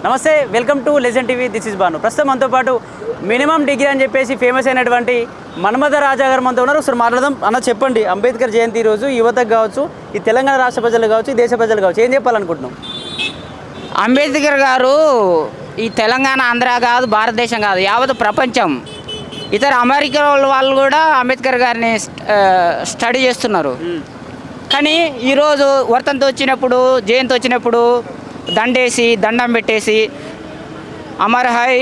నమస్తే, welcome to legend TV. This is Bhanu. ప్రస్తుతం మనతో పాటు మినిమం డిగ్రీ అని చెప్పేసి ఫేమస్ అయినటువంటి మన్మథ రాజా గారు మనతో ఉన్నారు. ఒకసారి మాట్లాడదాం. అన్న చెప్పండి, అంబేద్కర్ జయంతి రోజు యువతకు కావచ్చు, ఈ తెలంగాణ రాష్ట్ర ప్రజలు కావచ్చు, ఈ దేశ ప్రజలు కావచ్చు, ఏం చెప్పాలనుకుంటున్నాం? అంబేద్కర్ గారు ఈ తెలంగాణ, ఆంధ్ర కాదు, భారతదేశం కాదు, యావత్ ప్రపంచం, ఇతర అమెరికా వాళ్ళు కూడా అంబేద్కర్ గారిని స్టడీ చేస్తున్నారు. కానీ ఈరోజు వర్తంతో వచ్చినప్పుడు, జయంతి వచ్చినప్పుడు దండేసి దండం పెట్టేసి అమర్ హై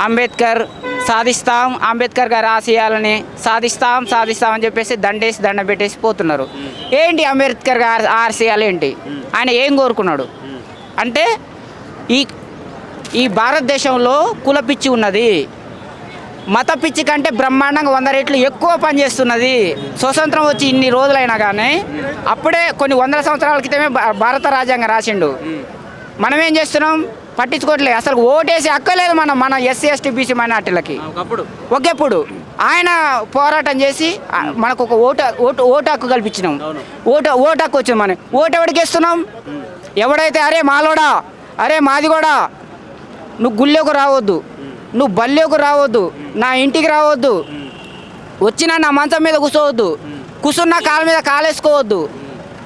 అంబేద్కర్, సాధిస్తాం, అంబేద్కర్ గారి ఆశయాలని సాధిస్తాం అని చెప్పేసి దండేసి దండం పెట్టేసి పోతున్నారు. ఏంటి అంబేద్కర్ గారి ఆశయాలు ఏంటి? ఆయన ఏం కోరుకున్నాడు అంటే ఈ భారతదేశంలో కుల పిచ్చి ఉన్నది, మత పిచ్చి కంటే బ్రహ్మాండంగా 100 రెట్లు ఎక్కువ పనిచేస్తున్నది. స్వతంత్రం వచ్చి ఇన్ని రోజులైనా కానీ అప్పుడే కొన్ని 100 సంవత్సరాల క్రితమే భారత రాజ్యాంగం రాసిండు. మనం ఏం చేస్తున్నాం? పట్టించుకోవట్లేదు. అసలు ఓటేసి హక్కలేదు మన ఎస్సీ ఎస్టీ బీసీ మైనార్టీలకి. ఒకేప్పుడు ఆయన పోరాటం చేసి మనకు ఒక ఓటు హక్కు కల్పించినాం. ఓటు హక్కు వచ్చింది. మనం ఓటు ఎవరికి ఇస్తున్నాం? ఎవడైతే అరే మాలోడా, అరే మాదిగోడా, నువ్వు గుళ్ళోకి రావద్దు, నువ్వు బల్లోకి రావద్దు, నా ఇంటికి రావద్దు, వచ్చినా నా మంచం మీద కూర్చోవద్దు, కూర్చున్నా కాళ్ళ మీద కాలేసుకోవద్దు,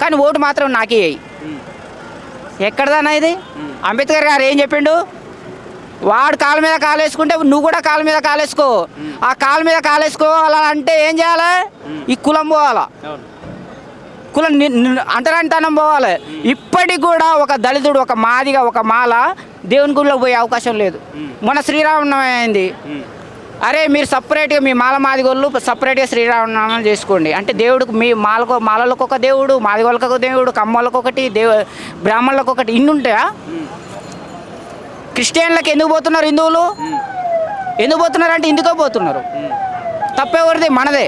కానీ ఓటు మాత్రం నాకే వేయి. ఎక్కడదానా ఇది? అంబేద్కర్ గారు ఏం చెప్పిండు? వాడు కాళ్ళ మీద కాలేసుకుంటే నువ్వు కూడా కాళ్ళ మీద కాలేసుకో. ఆ కాళ్ళ మీద కాలేసుకోవాలంటే ఏం చేయాలి? ఈ కులం పోవాలా, కులం అంటరానితనం పోవాలి. ఇప్పటికి కూడా ఒక దళితుడు, ఒక మాదిగా, ఒక మాల దేవుని గుడిలోకి పోయే అవకాశం లేదు. మన శ్రీరామనవమి అయింది, అరే మీరు సపరేట్గా మీ మాల మాదిగోళ్ళు సపరేట్గా శ్రీరామనవమి చేసుకోండి అంటే దేవుడికి మీ మాలలకు ఒక దేవుడు, మాదిగోళ్ళకు ఒక దేవుడు, కమ్మోళ్ళకు ఒకటి, బ్రాహ్మణులకు ఒకటి, ఇన్ని ఉంటాయా? క్రిస్టియన్లకు ఎందుకు పోతున్నారు? హిందువులు ఎందుకు పోతున్నారు అంటే ఇందుకో పోతున్నారు. తప్పెవరిది? మనదే.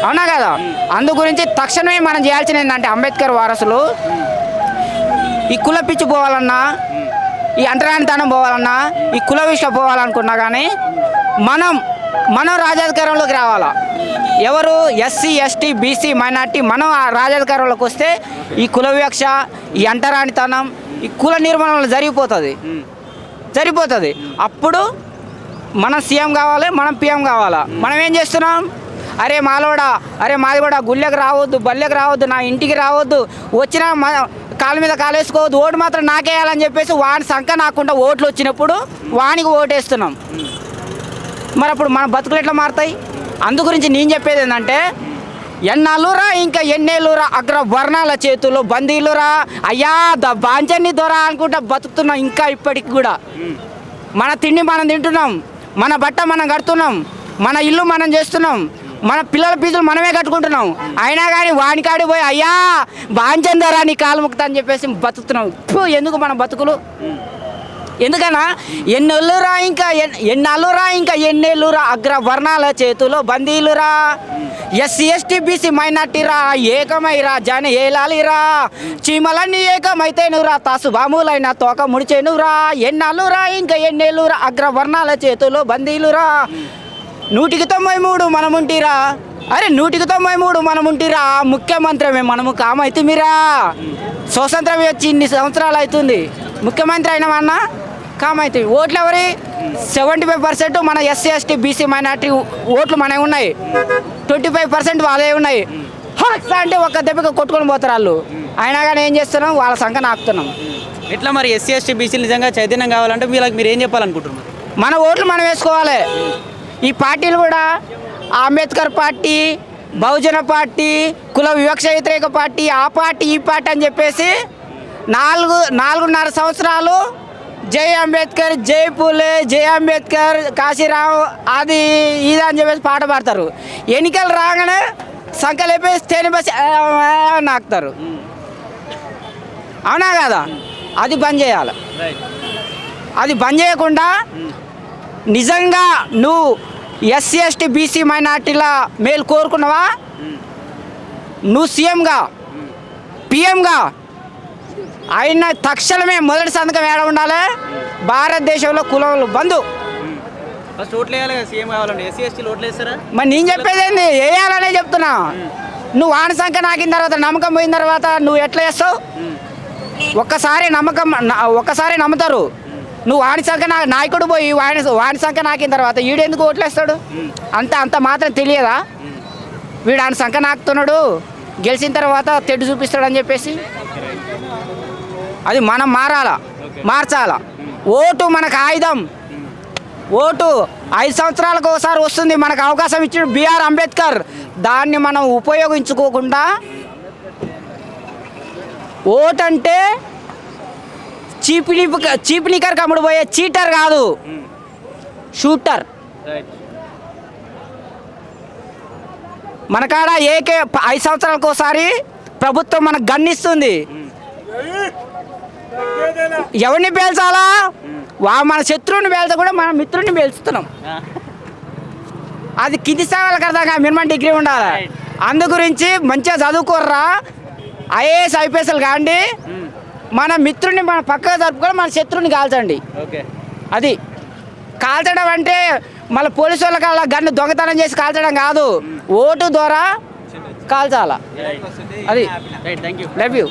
అవునా కదా? అందు గురించి తక్షణమే మనం చేయాల్సింది ఏంటంటే అంబేద్కర్ వారసులు ఈ కుల పిచ్చి పోవాలన్నా, ఈ అంటరానితనం పోవాలన్నా, ఈ కుల విషయం పోవాలనుకున్నా కానీ మనం రాజాధికారంలోకి రావాలా. ఎవరు? SC ST BC minority. మనం ఆ రాజాధికారంలోకి వస్తే ఈ కుల వివక్ష, ఈ అంటరానితనం, ఈ కుల నిర్మూలన జరిగిపోతుంది. అప్పుడు మనం సీఎం కావాలి, మనం పిఎం కావాలా. మనం ఏం చేస్తున్నాం? అరే మాలోడా, అరే మాది కూడా గుళ్ళకి రావద్దు, బల్లెకి రావద్దు, నా ఇంటికి రావద్దు, వచ్చినా కాళ్ళ మీద కాలేసుకోవద్దు, ఓటు మాత్రం నాకేయాలని చెప్పేసి వాని సంఖ్య నాకుండా ఓట్లు వచ్చినప్పుడు వానికి ఓటేస్తున్నాం. మరి అప్పుడు మన బతుకులు ఎట్లా మారుతాయి? అందు గురించి నేను చెప్పేది ఏంటంటే ఎన్నాళ్ళురా, ఇంకా ఎన్నేళ్ళురా అగ్రవర్ణాల చేతుల్లో బందీలురా, అయ్యా బాంచన్ని దొరా అనుకుంటా బతుకుతున్నాం ఇంకా ఇప్పటికి కూడా. మన తిండి మనం తింటున్నాం, మన బట్ట మనం కడుతున్నాం, మన ఇల్లు మనం చేస్తున్నాం, మన పిల్లల ఫీజులు మనమే కట్టుకుంటున్నాం. అయినా కానీ వానికాడి పోయి అయ్యా బాంచన్ ధర నీ కాలు ముక్తా అని చెప్పేసి బతుకుతున్నాం. ఎందుకు మన బతుకులు? ఎందుకన్నా ఎన్నెళ్ళురా ఇంకా ఎన్నేళ్ళురా అగ్రవర్ణాల చేతుల్లో బందీలురా, ఎస్సీ ఎస్టీ బీసీ మైనార్టీరా ఏకమైరా, జన ఏలాలిరా, చీమలన్నీ ఏకమైతేనురా, తాసు బాములైన తోక ముడిచేనురా, ఎన్నాళ్ళురా ఇంకా ఎన్నేళ్ళురా అగ్రవర్ణాల చేతుల్లో బందీలురా, 193 మనముంటిరా, అరే 193 మనముంటిరా, ముఖ్యమంత్రమే మనము కామైతిమిరా. స్వతంత్రం వచ్చి ఇన్ని సంవత్సరాలు అవుతుంది, ముఖ్యమంత్రి అయినామన్నా కామైతే. ఓట్లు ఎవరి? 75% మన ఎస్సీ ఎస్టీ బీసీ మైనార్టీ ఓట్లు మనవి ఉన్నాయి, 25% వాళ్ళే ఉన్నాయి. అంటే ఒక్క దెబ్బకి కొట్టుకొని పోతారు వాళ్ళు. అయినా కానీ ఏం చేస్తున్నాం? వాళ్ళ సంఖ్య నాకుతున్నాం. ఎట్లా మరి ఎస్సీ ఎస్టీ బీసీలు నిజంగా చైతన్యం కావాలంటే మీరు ఏం చెప్పాలనుకుంటున్నారు? మన ఓట్లు మనం వేసుకోవాలి. ఈ పార్టీలు కూడా అంబేద్కర్ పార్టీ, బహుజన పార్టీ, కుల వివక్ష వ్యతిరేక పార్టీ, ఆ పార్టీ ఈ పార్టీ అని చెప్పేసి 4.5 సంవత్సరాలు జై అంబేద్కర్, జై పూలే, జై అంబేద్కర్, కాశీరావు అది ఇది అని చెప్పేసి పాట పాడతారు. ఎన్నికలు రాగానే సంఖ్యలు అయిపోయి తేని బస్సు నాకుతారు. అవునా కదా? అది బంద్ చేయాలి. అది బంద్ చేయకుండా నిజంగా నువ్వు ఎస్సీ ఎస్టీ బీసీ మైనార్టీల మేలు కోరుకున్నావా? నువ్వు సీఎంగా, పిఎంగా అయిన తక్షణమే మొదటి సంతకం ఏడ ఉండాలి? భారతదేశంలో కులాలు బంధు. ఫస్ట్ ఓట్లు వేయాలి కదా సీఎం కావాలంటే. ఎస్సీ ఎస్టీలు ఓట్లు వేస్తారా? మరి నేను చెప్పేది ఏంది? వేయాలనే చెప్తున్నా. నువ్వు వాన సంఖ్య నాకిన తర్వాత, నమ్మకం పోయిన తర్వాత నువ్వు ఎట్లా వేస్తావు? ఒక్కసారి నమ్ముతారు. నువ్వు వాడి సంఖ్య నాయకుడు పోయి వాడి సంఖ్య నాకిన తర్వాత ఈడెందుకు ఓట్లేస్తాడు? అంత మాత్రం తెలియదా? వీడు ఆయన సంఖ్య నాకుతున్నాడు, గెలిచిన తర్వాత తెడ్డు చూపిస్తాడని చెప్పేసి. అది మనం మార్చాల. ఓటు మనకు ఆయుధం. ఓటు 5 సంవత్సరాలకు ఒకసారి వస్తుంది. మనకు అవకాశం ఇచ్చిన బిఆర్ అంబేద్కర్. దాన్ని మనం ఉపయోగించుకోకుండా ఓటు అంటే చీపినికర్ కమ్ముడు పోయే చీటర్ కాదు, షూటర్. మన కాడ 5 సంవత్సరాలకు ఒకసారి ప్రభుత్వం మనకు గన్నిస్తుంది. ఎవరిని పేల్చాలా? మన శత్రువుని పేల్చా కూడా మన మిత్రుడిని పేల్చుతున్నాం. అది కింది స్థాయిలకు అర్థంగా మినిమం డిగ్రీ ఉండాలి. అందు గురించి మంచిగా చదువుకోర్రా, ఐఏఎస్ ఐపీఎస్లు కాండి. మన మిత్రుడిని మన పక్కగా జరుపుకొని మన శత్రువుని కాల్చండి. అది కాల్చడం అంటే మళ్ళీ పోలీసు వాళ్ళకి అలా గన్ను దొంగతనం చేసి కాల్చడం కాదు, ఓటు ద్వారా కాల్చాలా. అది లవ్ యూ.